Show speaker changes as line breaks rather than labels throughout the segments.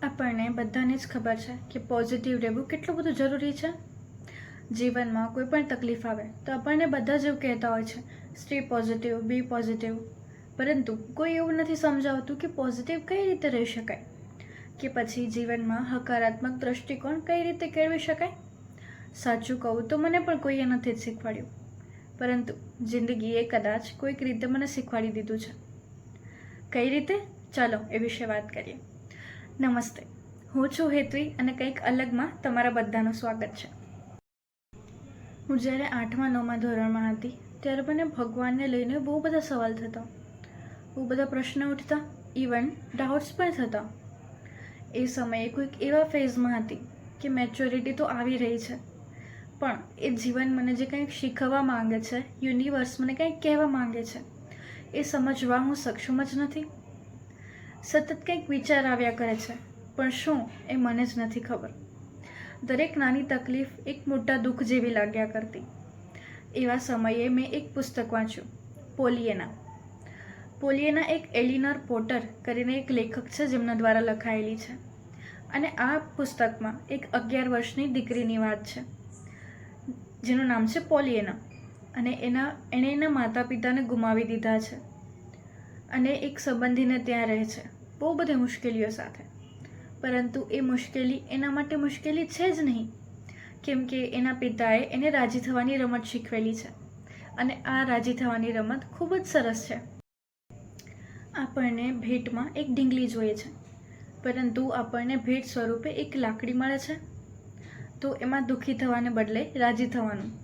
આપણને બધાને જ ખબર છે કે પોઝિટિવ રહેવું કેટલું બધું જરૂરી છે. જીવનમાં કોઈ પણ તકલીફ આવે તો આપણને બધા જ એવું કહેતા હોય છે, સ્ટે પોઝિટિવ, બી પોઝિટિવ. પરંતુ કોઈ એવું નથી સમજાવતું કે પોઝિટિવ કઈ રીતે રહી શકાય, કે પછી જીવનમાં હકારાત્મક દૃષ્ટિકોણ કઈ રીતે કેળવી શકાય. સાચું કહું તો મને પણ કોઈએ નથી જ શીખવાડ્યું, પરંતુ જિંદગીએ કદાચ કોઈક રીતે મને શીખવાડી દીધું છે. કઈ રીતે? ચાલો એ વિશે વાત કરીએ. નમસ્તે, હું છું હેત્વી અને કંઈક અલગમાં તમારા બધાનું સ્વાગત છે. હું જ્યારે 8મા 9મા ધોરણમાં હતી ત્યારે મને ભગવાનને લઈને બહુ બધા સવાલ થતા, બહુ બધા પ્રશ્નો ઉઠતા, ઇવન ડાઉટ્સ પણ થતા. એ સમયે કોઈક એવા ફેઝમાં હતી કે મેચ્યોરિટી તો આવી રહી છે, પણ એ જીવન મને જે કંઈક શીખવવા માંગે છે, યુનિવર્સ મને કંઈક કહેવા માંગે છે, એ સમજવા હું સક્ષમ જ નથી. સતત કંઈક વિચાર આવ્યા કરે છે, પણ શું એ મને જ નથી ખબર. દરેક નાની તકલીફ એક મોટા દુઃખ જેવી લાગ્યા કરતી. એવા સમયે મેં એક પુસ્તક વાંચ્યું, પોલિયેના. પોલિયેના એક એલિનોર પોટર કરીને એક લેખક છે જેમના દ્વારા લખાયેલી છે. અને આ પુસ્તકમાં એક 11 વર્ષની દીકરીની વાત છે જેનું નામ છે પોલિયેના. અને એણે એના માતા પિતાને ગુમાવી દીધા છે અને એક સંબંધીને ત્યાં રહે છે, બહુ બધી મુશ્કેલીઓ સાથે. પરંતુ એ મુશ્કેલી એના માટે મુશ્કેલી છે જ નહીં, કેમ કે એના પિતાએ એને રાજી થવાની રમત શીખવેલી છે અને આ રાજી થવાની રમત ખૂબ જ સરસ છે. આપણને ભેટમાં એક ઢીંગલી જોઈએ છે, પરંતુ આપણને ભેટ સ્વરૂપે એક લાકડી મળે છે. તો એમાં દુઃખી થવાને બદલે રાજી થવાનું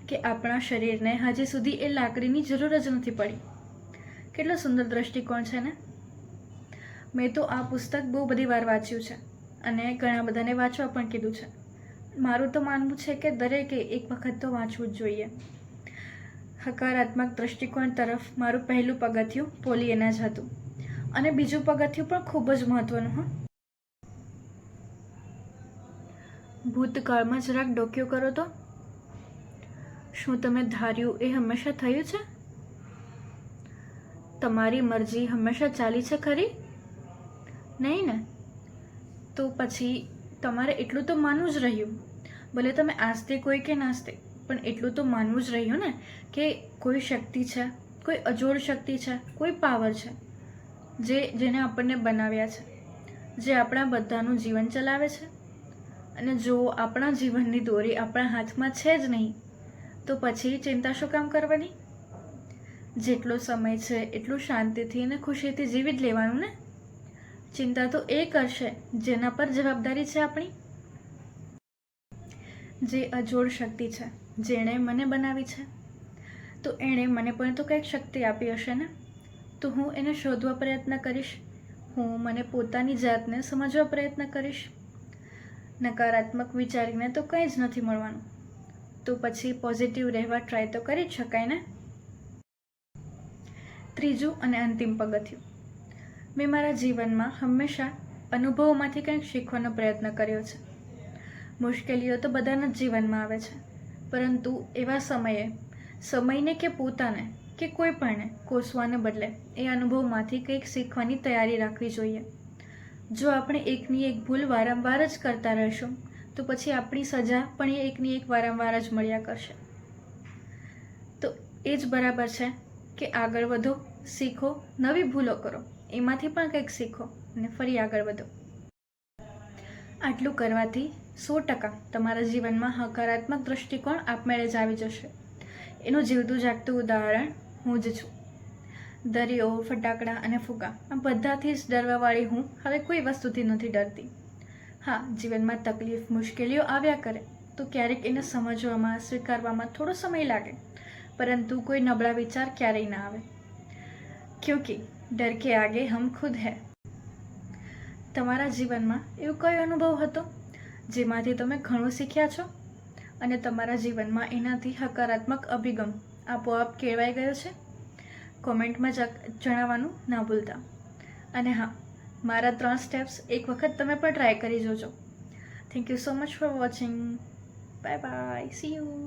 કે આપણા શરીરને હજી સુધી એ લાકડીની જરૂર જ નથી પડી. કેટલો સુંદર દ્રષ્ટિકોણ છે ને. મેં તો આ પુસ્તક બહુ બધી વાર વાંચ્યું છે અને ઘણા બધાને વાંચવા પણ કીધું છે. મારું તો માનવું છે કે દરેકે એક વખત તો વાંચવું જ જોઈએ. હકારાત્મક દૃષ્ટિકોણ તરફ મારું પહેલું પગથિયું પોલિયેના જ હતું અને બીજું પગથિયું પણ ખૂબ જ મહત્વનું. ભૂતકાળમાં જરાક ડોક્યું કરો તો શું તમે ધાર્યું એ હંમેશા થયું છે? તમારી મરજી હંમેશા ચાલી છે ખરી? નહીં ને? તો પછી તમારે એટલું તો માનવું જ રહ્યું, ભલે તમે આસ્તે કોઈ કે નાસ્તે, પણ એટલું તો માનવું જ રહ્યું ને કે કોઈ શક્તિ છે, કોઈ અજોડ શક્તિ છે, કોઈ પાવર છે જેને આપણને બનાવ્યા છે, જે આપણા બધાનું જીવન ચલાવે છે. અને જો આપણા જીવનની દોરી આપણા હાથમાં છે જ નહીં, તો પછી ચિંતા શું કામ કરવાની? જેટલો સમય છે એટલું શાંતિથી અને ખુશીથી જીવી જ લેવાનું ને. ચિંતા તો એ કરશે જેના પર જવાબદારી છે આપણી. જે અજોડ શક્તિ છે, જેણે મને બનાવી છે, તો એણે મને પણ તો કંઈક શક્તિ આપી હશે ને. તો હું એને શોધવા પ્રયત્ન કરીશ, હું મને પોતાની જાતને સમજવા પ્રયત્ન કરીશ. નકારાત્મક વિચારીને તો કંઈ જ નથી મળવાનું, તો પછી પોઝિટિવ રહેવા ટ્રાય તો કરી જ શકાય ને. ત્રીજું અને અંતિમ પગથિયું. મેં મારા જીવનમાં હંમેશા અનુભવોમાંથી કંઈક શીખવાનો પ્રયત્ન કર્યો છે. મુશ્કેલીઓ તો બધાના જ જીવનમાં આવે છે, પરંતુ એવા સમયને કે પોતાને કે કોઈ પણને કોસવાને બદલે એ અનુભવમાંથી કંઈક શીખવાની તૈયારી રાખવી જોઈએ. જો આપણે એકની એક ભૂલ વારંવાર જ કરતા રહીશું તો પછી આપણી સજા પણ એ એકની એક વારંવાર જ મળ્યા કરશે. તો એ જ બરાબર છે કે આગળ વધો, શીખો, નવી ભૂલો કરો, એમાંથી પણ કંઈક શીખો અને ફરી આગળ વધો. આટલું કરવાથી 100% તમારા જીવનમાં હકારાત્મક દૃષ્ટિકોણ આપમેળે જ આવી જશે. એનું જીવતું જાગતું ઉદાહરણ હું જ છું. દરિયો, ફટાકડા અને ફુગ્ગા, આ બધાથી જ ડરવાવાળી હું હવે કોઈ વસ્તુથી નથી ડરતી. હા, જીવનમાં તકલીફ, મુશ્કેલીઓ આવ્યા કરે તો ક્યારેક એને સમજવામાં, સ્વીકારવામાં થોડો સમય લાગે, પરંતુ કોઈ નબળા વિચાર ક્યારેય ના આવે, ક્યોંકિ ડર કે આગે હમ ખુદ હૈ. તમારા જીવનમાં એવો કયો અનુભવ હતો જેમાંથી તમે ઘણું શીખ્યા છો અને તમારા જીવનમાં એનાથી હકારાત્મક અભિગમ આપોઆપ કેળવાઈ ગયો છે? કોમેન્ટમાં જણાવવાનું ના ભૂલતા. અને હા, મારા 3 સ્ટેપ્સ એક વખત તમે પણ ટ્રાય કરી જોજો. Thank you so much for watching. Bye bye, C you.